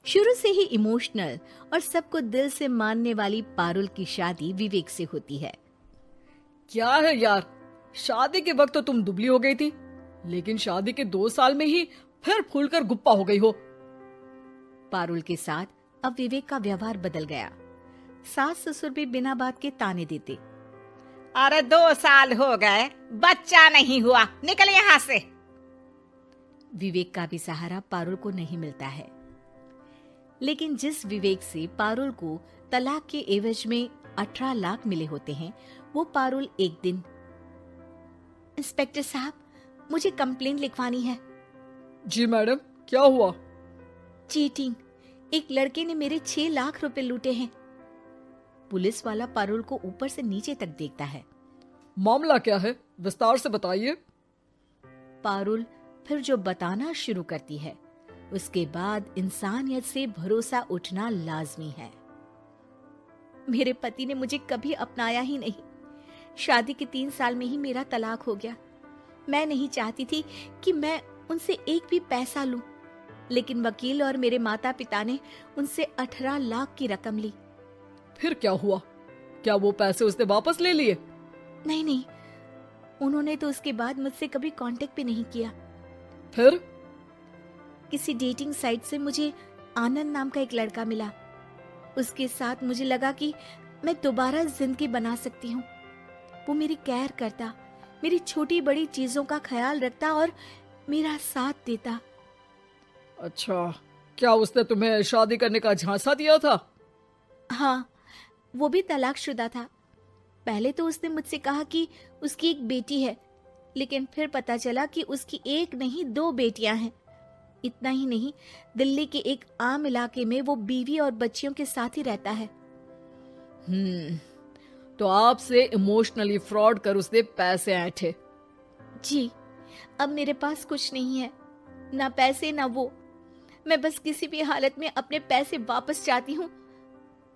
शुरू से ही इमोशनल और सबको दिल से मानने वाली पारुल की शादी विवेक से होती है। क्या है यार, शादी के वक्त तो तुम दुबली हो गई थी, लेकिन शादी के 2 साल में ही फिर फूलकर गुप्पा हो गई हो। पारुल के साथ अब विवेक का व्यवहार बदल गया। सास ससुर भी बिना बात के ताने देते। अरे 2 साल हो गए, बच्चा नहीं हुआ, निकल यहाँ से। विवेक का भी सहारा पारुल को नहीं मिलता है। लेकिन जिस विवेक से पारुल को तलाक के एवज में 18 लाख मिले होते हैं, वो पारुल एक दिन, इंस्पेक्टर साहब, मुझे कंप्लेंट लिखवानी है। जी मैडम, क्या हुआ? चीटिंग, एक लड़के ने मेरे 6 लाख रुपए लूटे हैं। पुलिस वाला पारुल को ऊपर से नीचे तक देखता है। मामला क्या है, विस्तार से बताइए। पारुल फिर जो बताना शुरू करती है, उसके बाद इंसानियत से भरोसा उठना लाजमी है। मेरे पति ने मुझे कभी अपनाया ही नहीं। शादी के 3 साल में ही मेरा तलाक हो गया। मैं नहीं चाहती थी कि मैं उनसे एक भी पैसा लूं, लेकिन वकील और मेरे माता पिता ने उनसे 18 लाख की रकम ली। फिर क्या हुआ? क्या वो पैसे उसने वापस ले लिए? नहीं, उन्होंने तो उसके बाद मुझसे कभी कांटेक्ट भी नहीं किया। फिर? किसी डेटिंग साइट से मुझे आनंद नाम का एक लड़का मिला। उसके साथ मुझे लगा कि मैं दोबारा जिंदगी बना सकती हूँ। वो मेरी केयर करता, मेरी छोटी बड़ी चीजों का ख्याल रखता और मेरा साथ देता। अच्छा, क्या उसने तुम्हें शादी करने का झांसा दिया था? हाँ, वो भी तलाकशुदा था। पहले तो उसने मुझसे कहा कि उसकी एक बेटी है, लेकिन फिर पता चला कि उसकी एक नहीं 2 बेटियां हैं। इतना ही नहीं, दिल्ली के एक आम इलाके में वो बीवी और बच्चियों के साथ ही रहता है। तो आपसे इमोशनली फ्रॉड कर उसने पैसे ऐंठे? जी, अब मेरे पास कुछ नहीं है, ना पैसे ना वो। मैं बस किसी भी हालत में अपने पैसे वापस चाहती हूँ,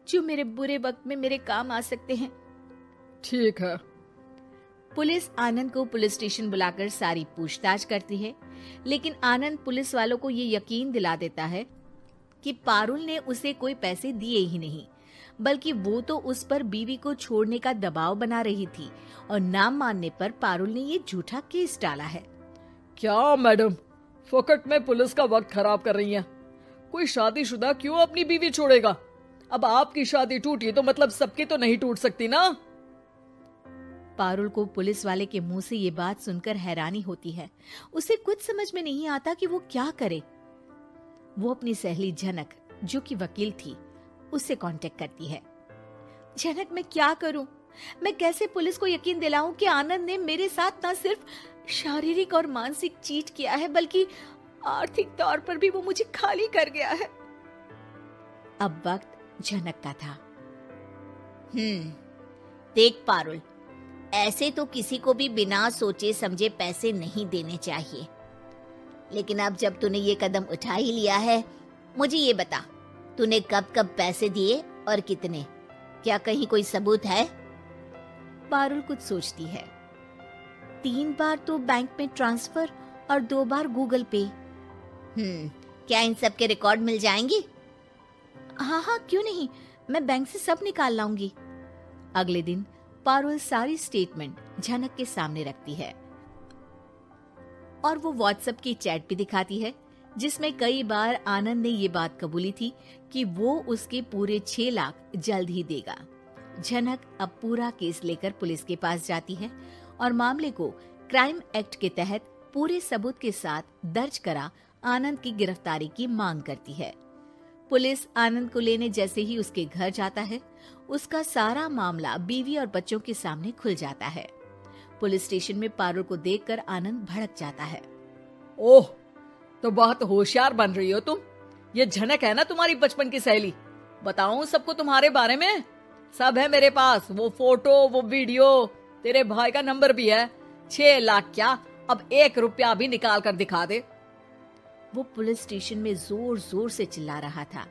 जो मेरे बुरे वक्त में मेरे काम आ सकते हैं। ठीक है। पुलिस आनंद को पुलिस स्टेशन बुलाकर सारी पूछताछ करती है, लेकिन आनंद पुलिस वालों को ये यकीन दिला देता है कि पारुल ने उसे कोई पैसे दिए ही नहीं, बल्कि वो तो उस पर बीवी को छोड़ने का दबाव बना रही थी और ना मानने पर पारुल ने ये झूठा केस डाला है। क्या मैडम, फोकट में पुलिस का वक्त खराब कर रही हैं? कोई शादीशुदा क्यों अपनी बीवी छोड़ेगा? अब आपकी शादी टूटी तो मतलब सबकी तो नहीं टूट सकती ना? पारुल को पुलिस वाले के मुंह से ये बात सुनकर हैरानी होती है। उसे कुछ समझ में नहीं आता कि वो क्या करे। वो अपनी सहेली झनक, जो कि वकील थी, उससे कांटेक्ट करती है। झनक, मैं क्या करूं? मैं कैसे पुलिस को यकीन दिलाऊं कि आनंद ने मेरे साथ न सिर्फ शारीरिक और मानसिक चीट किया है, बल्कि आर्थिक तौर पर भी वो मुझे खाली कर गया है। अब वक्त झनक का था। देख पारुल, ऐसे तो किसी को भी बिना सोचे समझे पैसे नहीं देने चाहिए, लेकिन अब जब तूने ये कदम उठा ही लिया है, मुझे ये बता, तूने कब कब पैसे दिए और कितने? क्या कहीं कोई सबूत है? पारुल कुछ सोचती है। 3 बार तो बैंक में ट्रांसफर और 2 बार गूगल पे। क्या इन सब के रिकॉर्ड मिल जाएंगे? हाँ, क्यों नहीं, मैं बैंक से सब निकाल लाऊंगी। अगले दिन पारुल सारी स्टेटमेंट झनक के सामने रखती है और वो व्हाट्सएप की चैट भी दिखाती है, जिसमें कई बार आनंद ने ये बात कबूली थी कि वो उसके पूरे 6 लाख जल्द ही देगा। झनक अब पूरा केस लेकर पुलिस के पास जाती है और मामले को क्राइम एक्ट के तहत पूरे सबूत के साथ दर्ज करा आनंद की गिरफ्तारी की मांग करती है। पुलिस आनंद को लेने जैसे ही उसके घर जाता है, उसका सारा मामला बीवी और बच्चों के सामने खुल जाता है। पुलिस स्टेशन में पारुल को देखकर आनंद भड़क जाता है। ओह, तो बहुत होशियार बन रही हो तुम। ये झनक है ना तुम्हारी बचपन की सहेली? बताऊं सबको तुम्हारे बारे में? सब है मेरे पास, वो फोटो, वो वीडियो, तेरे भाई का नंबर भी है। 6 लाख क्या, अब 1 रुपया भी निकाल कर दिखा दे। वो पुलिस स्टेशन में जोर जोर से चिल्ला रहा था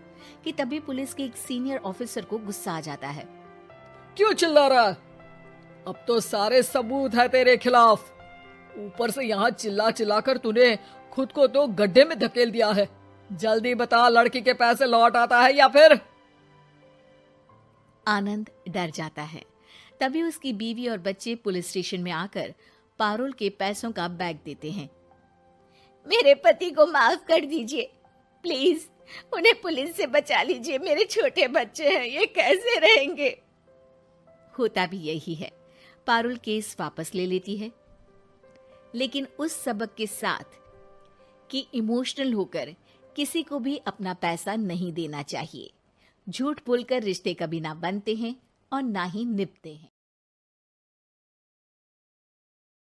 कि तभी पुलिस के एक सीनियर ऑफिसर को गुस्सा आ जाता है। क्यों चिल्ला रहा है? अब तो सारे सबूत है तेरे खिलाफ। ऊपर से यहाँ चिल्ला चिल्ला कर तूने खुद को तो गड्ढे में धकेल दिया है। जल्दी बता, लड़की के पैसे लौट आता है या फिर? आनंद डर जाता है। तभी उसकी बीवी और बच्चे पुलिस स्टेशन में आकर पारुल के पैसों का बैग देते हैं। मेरे पति को माफ कर दीजिए, प्लीज उन्हें पुलिस से बचा लीजिए। मेरे छोटे बच्चे हैं, ये कैसे रहेंगे? होता भी यही है। पारुल केस वापस ले लेती है, लेकिन उस सबक के साथ कि इमोशनल होकर किसी को भी अपना पैसा नहीं देना चाहिए। झूठ बोलकर रिश्ते कभी ना बनते हैं और ना ही निभते हैं।